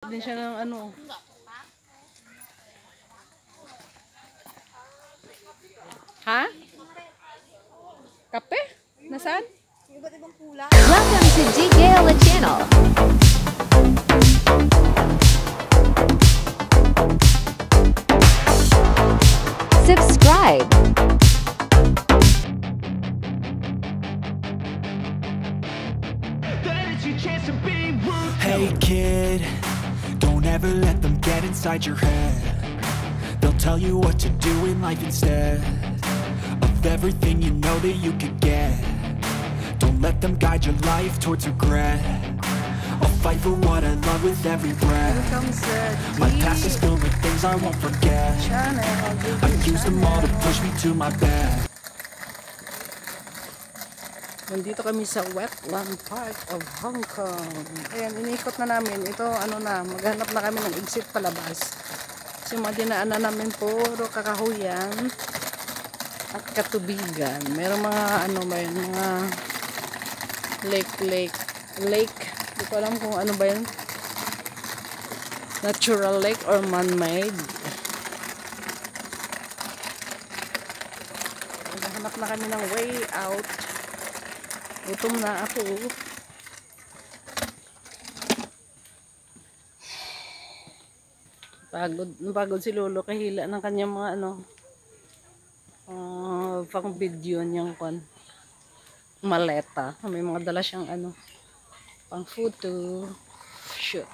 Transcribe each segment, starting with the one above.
Din siya ng ano. Ha? Kape? Nasaan? Welcome to G Gala Channel. Subscribe. Hey kid, don't ever let them get inside your head. They'll tell you what to do in life instead of everything you know that you could get. Don't let them guide your life towards regret. I'll fight for what I love with every breath. My past is filled with things I won't forget. I've used them all to push me to my best. Nandito kami sa Wetland Park of Hong Kong. Ayan, inikot na namin. Ito, ano na, maghanap na kami ng exit palabas. Kasi mga dinaanan namin puro kakahuyan at katubigan. Merong mga, ano ba yun, mga lake. Hindi ko alam kung ano ba yun. Natural lake or man-made. Maghanap na kami ng way out. Gutom na ako. Pagod si Lolo kahila ng kanyang mga ano pang video niyang maleta. May mga dala siyang ano pang photo shoot.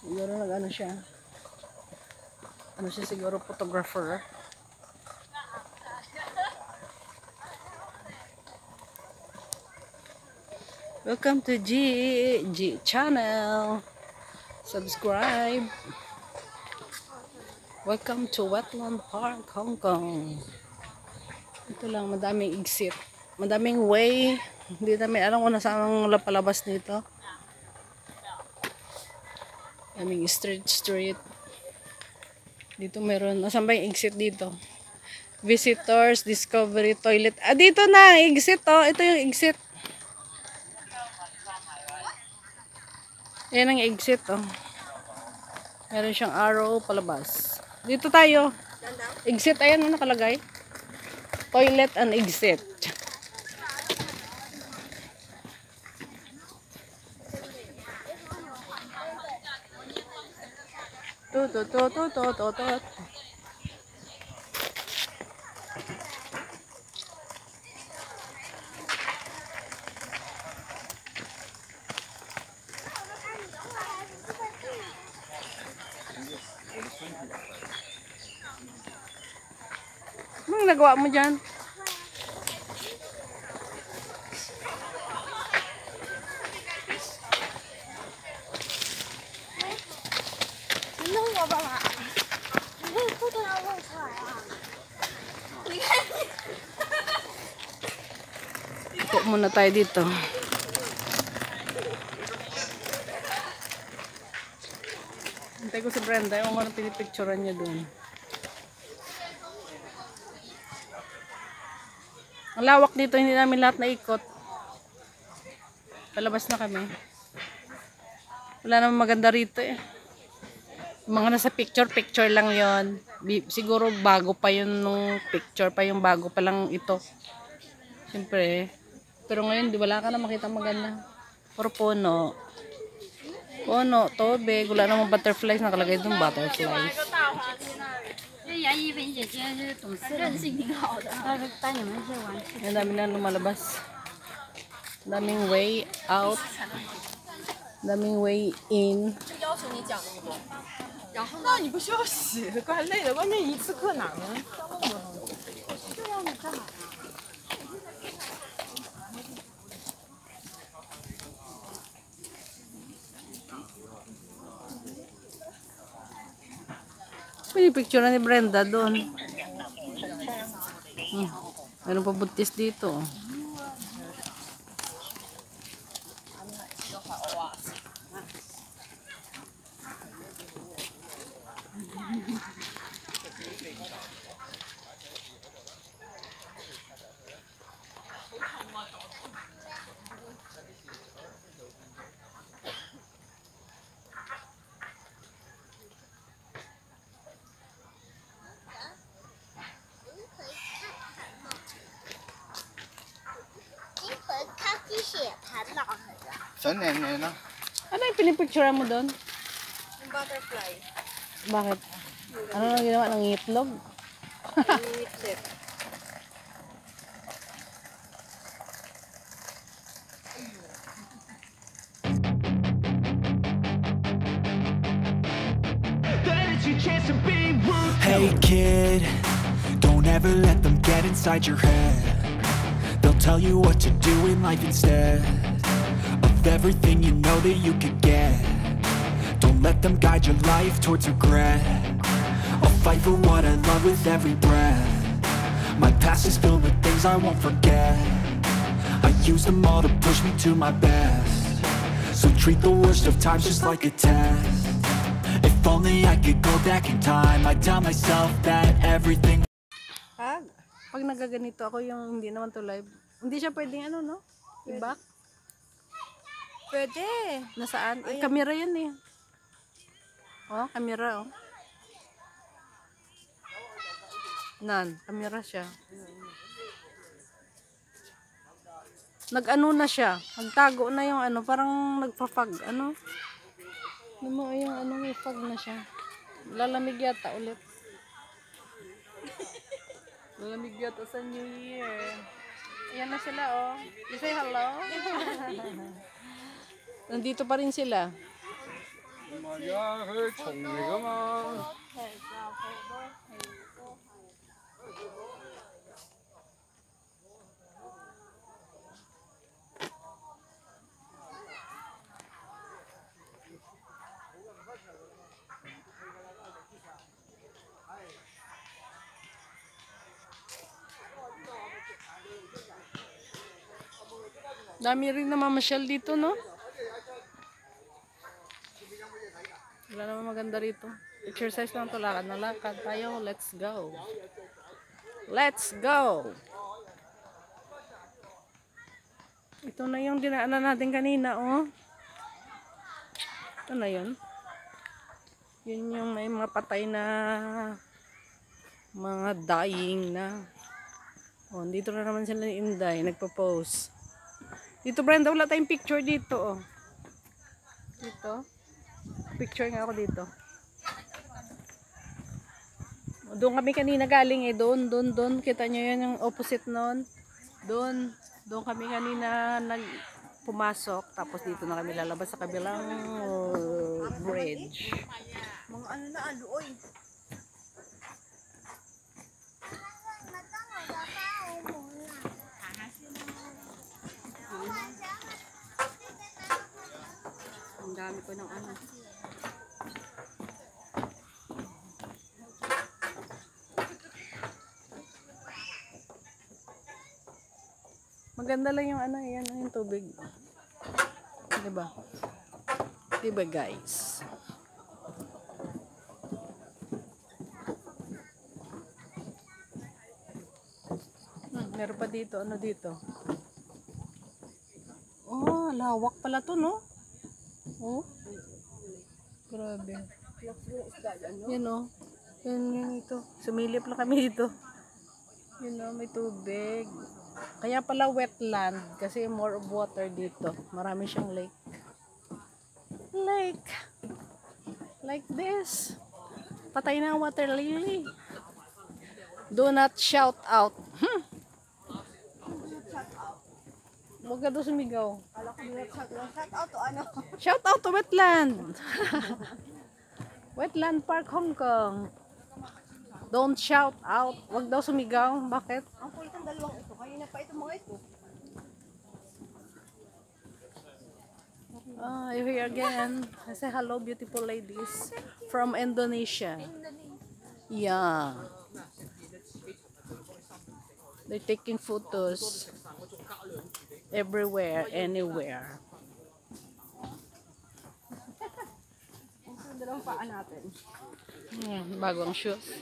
Siguro nag-ano siya. Ano siya siguro photographer. Welcome to G channel. Subscribe. Welcome to Wetland Park, Hong Kong. Ito lang, madaming exit. Madaming way. Hindi namin alam kung nasaan ang palabas nito. Daming street. Dito meron. Nasaan ba yung exit dito? Visitors, discovery, toilet. Ah, dito na, exit oh. Ito yung exit. Yan ang exit, oh. Meron siyang arrow palabas. Dito tayo. Exit, ayan na nakalagay. Toilet and exit. To. Anong nagawa mo dyan? Ito muna tayo dito. Hintay ko si Brenda. Yung mga pinipicturean niya doon. Ang lawak dito, hindi namin lahat naikot. Palabas na kami. Wala namang maganda rito eh. Yung mga nasa picture lang yon. Siguro bago pa yun nung picture pa yung bago pa lang ito. Siyempre. Pero ngayon, wala ka na makita maganda. Puro puno. Puno, tubig. Wala namang butterflies. Nakalagay dun butterflies. Ang dami na lumalabas. Daming way out. Daming way in. 然后那你不需要洗，怪累的。外面一次课哪能上那么多东西？对呀，你干嘛呀？ Pinipicture na ni Brenda doon. Meron pa buntis dito. Ano yung pinipicture mo doon? Yung butterfly. Bakit? Ano lang ginawa ng itlog? Lipset. Hey kid, don't ever let them get inside your head. They'll tell you what to do in life instead of everything you know that you could get. Don't let them guide your life towards regret. I'll fight for what I love with every breath. My past is filled with things I won't forget. I use them all to push me to my best. So treat the worst of times just like a test. If only I could go back in time, I'd tell myself that everything. Pag nagaganito ako yung hindi naman to live, hindi siya pwedeng ano, no? I-back? Pwede. Nasaan? Eh, camera yan eh. Oh, camera oh. Camera siya. Nag-ano na siya. Nagtago na yung ano, parang nagpa-fog. Ano? Ano mo, yung ano, may fog na siya. Lalamig yata ulit. Lalamig yata sa New Year. Ayan na sila oh. You say hello? Nandito pa rin sila. Dami rin na mamasyal dito, no? Wala naman maganda rito. Exercise lang to, lakad na lakad tayo. Let's go. Let's go! Ito na yung dinaanan natin kanina, oh. Ito na yun. Yun yung may mga patay na mga dying na. Oh, dito na naman sila ni Inday, nagpo-pose. Dito, Brenda, wala tayong picture dito, oh. Dito. Picture nga ako dito. Doon kami kanina galing eh. Doon. Kita nyo yan yung opposite nun. Doon kami kanina pumasok. Tapos dito na kami lalabas sa kabilang bridge. Mga ano na, aluoy. Ang dami ko ng ano. Maganda lang yung ano, yan yung tubig. Diba? Diba guys? Meron pa dito, ano dito? Oh, lawak pala to, no? Oh. Grabe. Yan oh. Yan ito. Sumilip lang kami dito. Yun oh, may tubig. Kaya pala wetland kasi more of water dito. Marami siyang lake. Lake. Like this. Patay na ang water lily. Do not shout out. Huwag ka doon sumigaw. Shout out to ano? Shout out to wetland. Wetland Park, Hong Kong. Don't shout out. Huwag daw sumigaw. Bakit? Ang kulit ng dalawang ito. Kayo na pa ito mga ito. You're here again. I say hello, beautiful ladies from Indonesia. Yeah. They're taking photos everywhere, anywhere. Ang dalawang paa natin. Bagong shoes.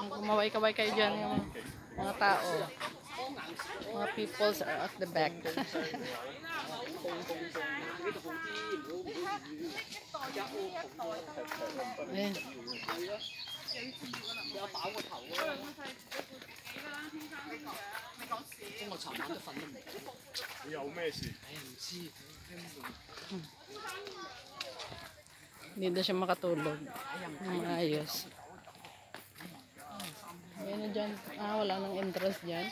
Kumaway-kaway kayo dyan yung mga tao. Mga peoples are at the back. Ayan. Hindi na siya makatulog. Maayos. Ayan na dyan. Wala nang entrance dyan.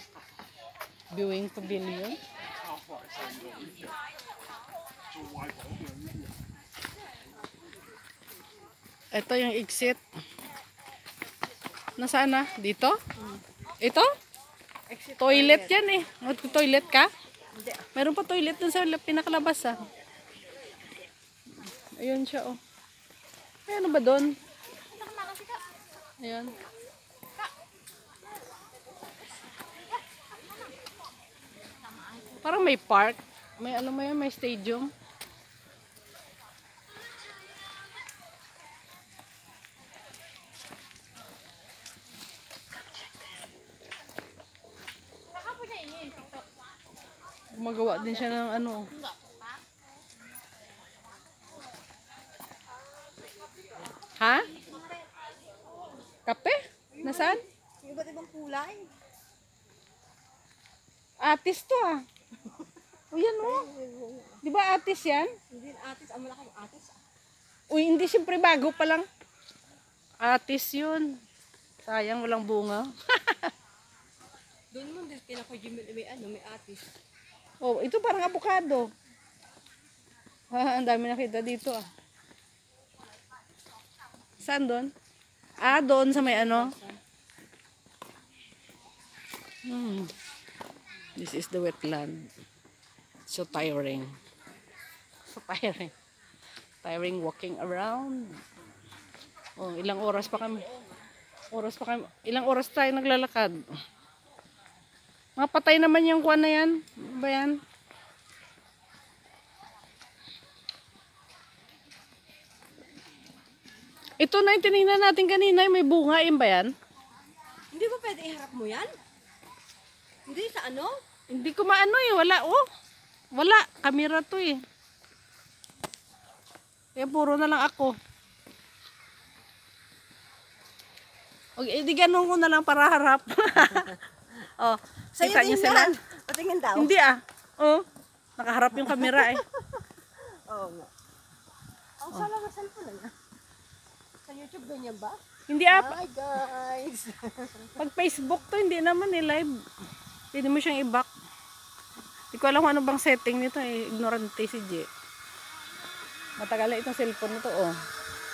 Viewing pavilion. Ito yung exit. Nasaan na? Dito? Ito? Toilet yan eh. Mag-toilet ka? Meron pa toilet dun sa pinakalabas ah. Ayun siya oh. Ay, ano ba dun? Ayan. Parang may park. May ano mo yan, may stadium. Gumagawa din siya ng ano. Ha? Kape? Nasaan? Iba't ibang kulay. Atis to ah. O yan o. Di ba atis yan? Hindi atis, ang malaking atis. Uy, hindi siyempre bago pa lang. Atis yun. Sayang walang bunga. Doon mo din kinaka-Jimmy may atis. Oh, ito parang avocado. Ang dami nakita dito ah. Saan doon? Doon sa may ano. This is the wetland. So tiring. So tiring. Tiring walking around. Oh, ilang oras pa kami. Ilang oras tayo naglalakad. Mapatay naman yung kuwan na yan. Ano ba yan? Ito na yung tinignan natin kanina. May bunga. Yun ba yan? Hindi ba pwede iharap mo yan? Hindi, sa ano? Hindi ko maano eh. Wala oh. Wala. Kamera to eh. Kaya puro na lang ako. Okay, di ganun ko na lang para harap. Oh, Sa'yo kita din niyo sila? yan. Patingin daw. Hindi ah. Oh, nakaharap yung kamera eh. Oo nga. Ang sala ng cellphone na. Sa YouTube ganyan ba? Hindi ah. Hi guys! Pag Facebook to, hindi naman live. Pwede mo siyang i-back. Hindi ko alam kung ano bang setting nito eh. Ignorante si J. Matagal na itong cellphone nito oh.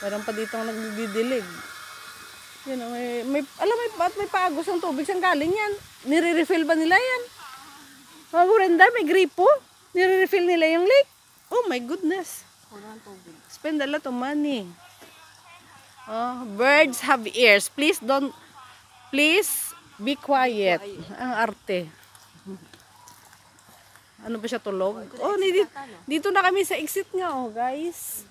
Meron pa dito nagdidilig. Yun oh, may paagos ng tubig saan galing yan. Nire-refill ba nila yan? Mga Brenda, may gripo. Nire-refill nila yung lake. Oh my goodness. Spend a lot of money. Oh, birds have ears. Please be quiet. Ang arte. Ano ba siya, tulog? Oh, dito na kami sa exit nga oh, guys.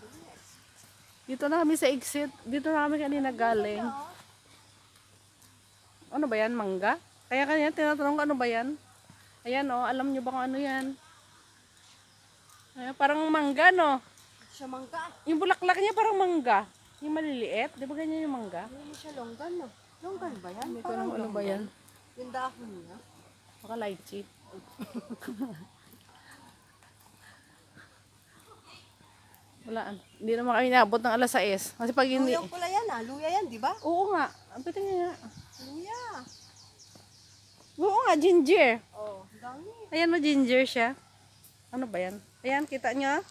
Dito na kami sa exit. Dito na kami kanina galing. Ano ba yan? Mangga? Kaya kanina tinatanong ko ano ba yan? Ayan oh, alam nyo ba kung ano yan? Ayan, parang mangga no? Siya mangga. Yung bulaklak niya parang mangga. Yung maliliit. Di ba ganyan yung mangga? Hindi siya longgan no? Longgan ba yan? Hindi ko alam ano ba yan. Yung dahon niya. Baka lychee. Wala. Hindi naman kami naabot ng alas 6. Kasi pag hindi... Luya pula yan ah. Luya yan, di ba? Oo nga. Ang pitin nga. Luya. Oo nga, ginger. Oh, dami. Ayan mo, ginger siya. Ano ba yan? Ayan, kita nyo.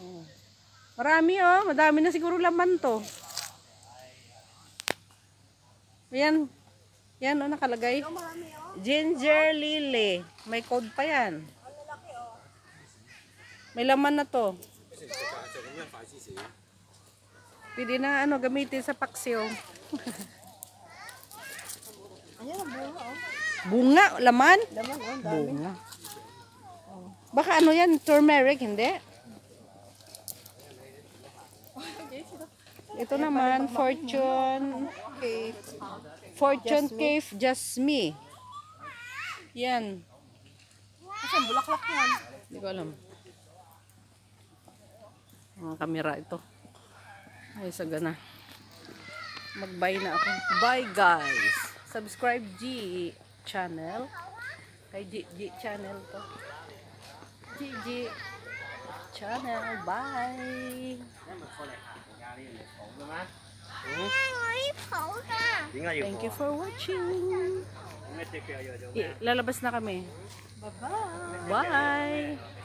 Oh. Marami oh. Madami na siguro laman to. Ayan. Yan oh, nakalagay. Ginger lily. May code pa yan. May laman na to. Pwede na ano, gamitin sa paksiw. Ayan ang bunga oh. Bunga, laman? Laman oh, dami. Bunga. Baka ano yan, turmeric, hindi? Ito naman, Fortune Cave Jasmine. Yan. Kasi ang bulaklak yan. Hindi ko alam. Mga kamera ito. Ay, sagana. Mag-bye na ako. Bye guys. Subscribe G channel. Kay G channel to. G channel. Bye. Thank you for watching. Lalabas na kami. Bye-bye. Bye.